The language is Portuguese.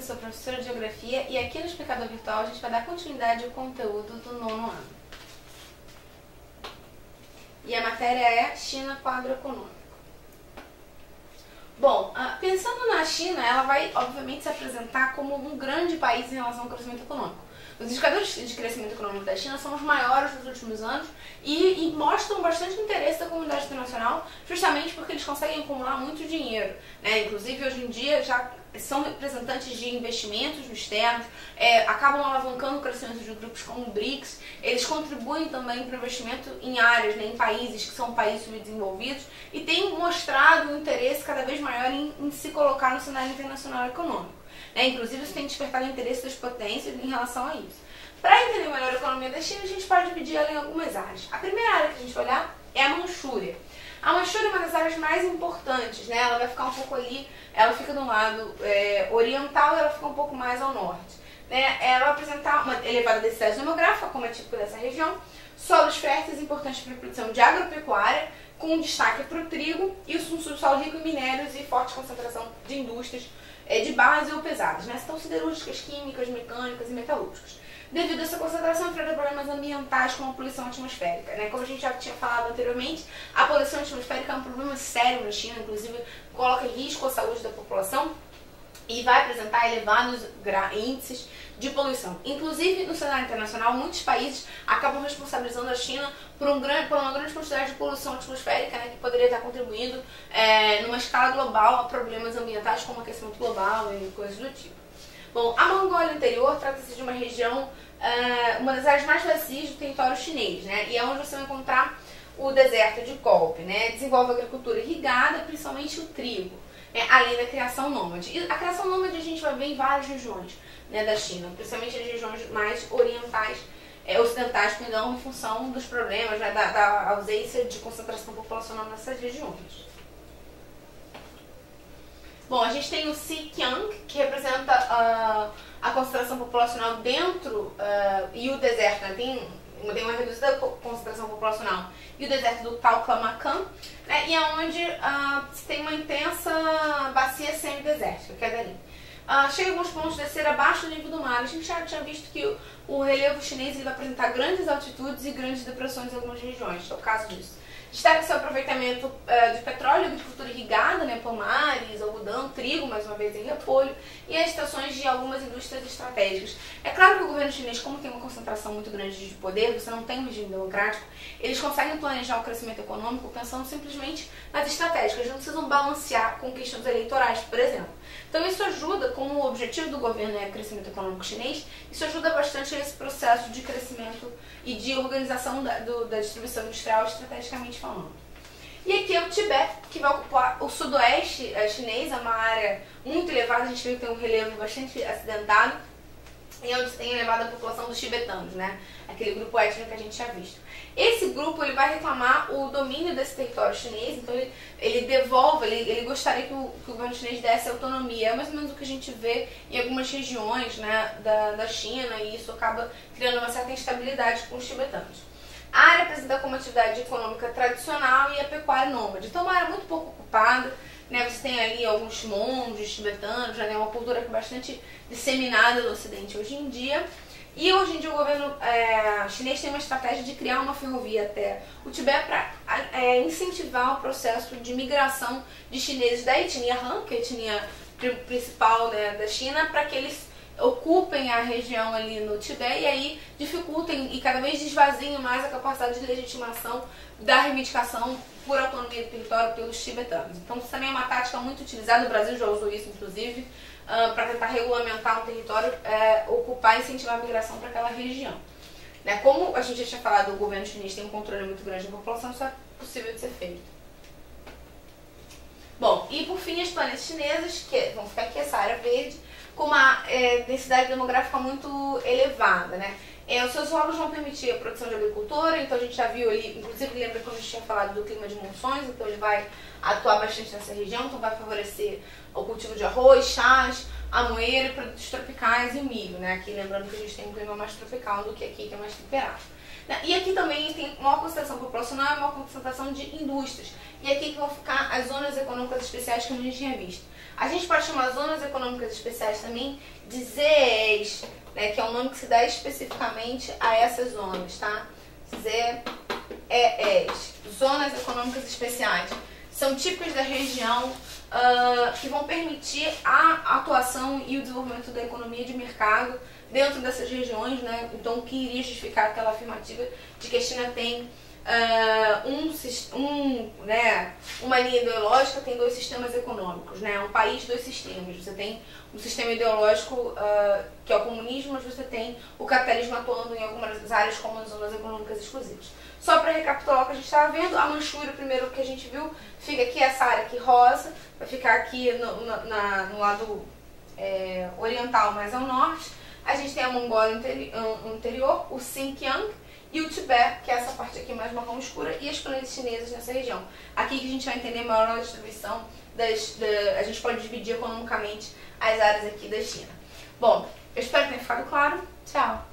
eu sou professora de Geografia e aqui no Explicador Virtual a gente vai dar continuidade ao conteúdo do 9º ano. E a matéria é China, quadro econômico. Bom, pensando na China, ela vai obviamente se apresentar como um grande país em relação ao crescimento econômico. Os indicadores de crescimento econômico da China são os maiores dos últimos anos e mostram bastante interesse da comunidade internacional, justamente porque eles conseguem acumular muito dinheiro, né? Inclusive, hoje em dia, já são representantes de investimentos externos, acabam alavancando o crescimento de grupos como o BRICS, eles contribuem também para o investimento em áreas, né, em países que são países subdesenvolvidos e têm mostrado um interesse cada vez maior em se colocar no cenário internacional econômico. Inclusive, isso tem despertado o interesse das potências em relação a isso. Para entender melhor a economia da China, a gente pode dividir ela em algumas áreas. A primeira área que a gente vai olhar é a Manchúria. A Manchúria é uma das áreas mais importantes, né? Ela vai ficar um pouco ali, ela fica do lado oriental e ela fica um pouco mais ao norte. Né? Ela vai apresentar uma elevada densidade demográfica, como é típico dessa região, solos férteis importantes para a produção de agropecuária, com destaque para o trigo, e um subsolo rico em minérios e forte concentração de indústrias de base ou pesadas, né? São siderúrgicas, químicas, mecânicas e metalúrgicas. Devido a essa concentração, enfrenta problemas ambientais como a poluição atmosférica, né? Como a gente já tinha falado anteriormente, a poluição atmosférica é um problema sério na China, inclusive coloca em risco a saúde da população e vai apresentar elevados índices de poluição. Inclusive, no cenário internacional, muitos países acabam responsabilizando a China por uma grande quantidade de poluição atmosférica, né, que poderia estar contribuindo numa escala global a problemas ambientais como aquecimento global e coisas do tipo. Bom, a Mongólia Interior trata-se de uma região, uma das áreas mais vazias do território chinês, né, e é onde você vai encontrar o deserto de Golpe, né, desenvolve agricultura irrigada, principalmente o trigo, além da criação nômade. E a criação nômade a gente vai ver em várias regiões, né, da China, principalmente as regiões mais ocidentais, em função dos problemas, né, da ausência de concentração populacional nessas regiões. Bom, a gente tem o Xinjiang, que representa a concentração populacional dentro, e o deserto, né, tem uma reduzida concentração populacional, e o deserto do Taklamakan, né, e é onde se tem uma intensa bacia semidesértica, que é dali. Chega a alguns pontos de descer abaixo do nível do mar. A gente já tinha visto que o relevo chinês ele vai apresentar grandes altitudes e grandes depressões em algumas regiões, é o caso disso. Destaca-se o aproveitamento de petróleo, agricultura irrigada, né, pomares, algodão, trigo, mais uma vez em repolho, e as estações de algumas indústrias estratégicas. É claro que o governo chinês, como tem uma concentração muito grande de poder, você não tem um regime democrático, eles conseguem planejar o crescimento econômico pensando simplesmente nas estratégicas, eles não precisam balancear com questões eleitorais, por exemplo. Então isso ajuda, como o objetivo do governo é o crescimento econômico chinês, isso ajuda bastante nesse processo de crescimento e de organização da distribuição industrial estrategicamente falando. E aqui é o Tibete, que vai ocupar o sudoeste chinês, é uma área muito elevada, a gente vê que tem um relevo bastante acidentado, e onde tem elevada a população dos tibetanos, né? Aquele grupo étnico que a gente tinha visto. Esse grupo ele vai reclamar o domínio desse território chinês, então ele devolve, ele gostaria que o governo chinês desse autonomia. É mais ou menos o que a gente vê em algumas regiões, né, da China, e isso acaba criando uma certa instabilidade com os tibetanos. A área apresenta como atividade econômica tradicional e a pecuária nômade, então é uma área muito pouco ocupada, né? Você tem ali alguns monges tibetanos, já é uma cultura bastante disseminada no ocidente hoje em dia. E hoje em dia o governo chinês tem uma estratégia de criar uma ferrovia até o Tibete para incentivar o processo de migração de chineses da etnia Han, que é a etnia principal, né, da China, para que eles ocupem a região ali no Tibete e aí dificultem e cada vez esvaziem mais a capacidade de legitimação da reivindicação por autonomia do território pelos tibetanos. Então isso também é uma tática muito utilizada, o Brasil já usou isso inclusive, para tentar regulamentar um território, ocupar e incentivar a migração para aquela região. Né? Como a gente já tinha falado, o governo chinês tem um controle muito grande da população, isso é possível de ser feito. Bom, e por fim as planícies chinesas, que vão ficar aqui essa área verde, com uma densidade demográfica muito elevada, né? Os seus solos vão permitir a produção de agricultura, então a gente já viu ali, inclusive lembra quando a gente tinha falado do clima de monções, então ele vai atuar bastante nessa região, então vai favorecer o cultivo de arroz, chás, a moeira e produtos tropicais e o milho, né? Aqui lembrando que a gente tem um clima mais tropical do que aqui, que é mais temperado. E aqui também tem maior concentração populacional e maior concentração de indústrias. E aqui que vão ficar as zonas econômicas especiais que a gente tinha visto. A gente pode chamar zonas econômicas especiais também de ZEs, né, que é o nome que se dá especificamente a essas zonas, tá? ZEs, zonas econômicas especiais. São típicas da região que vão permitir a atuação e o desenvolvimento da economia de mercado dentro dessas regiões, né? Então, o que iria justificar aquela afirmativa de que a China tem uma linha ideológica, tem dois sistemas econômicos, né? Um país, dois sistemas. Você tem um sistema ideológico que é o comunismo, mas você tem o capitalismo atuando em algumas áreas como as zonas econômicas exclusivas. Só para recapitular o que a gente estava vendo, a Manchúria, primeiro que a gente viu, fica aqui essa área aqui rosa, vai ficar aqui no lado oriental, mais ao norte. A gente tem a Mongólia interior, o Xinjiang e o Tibete, que é essa parte aqui mais marrom escura, e as planícies chinesas nessa região. Aqui que a gente vai entender melhor a distribuição a gente pode dividir economicamente as áreas aqui da China. Bom, eu espero que tenha ficado claro. Tchau!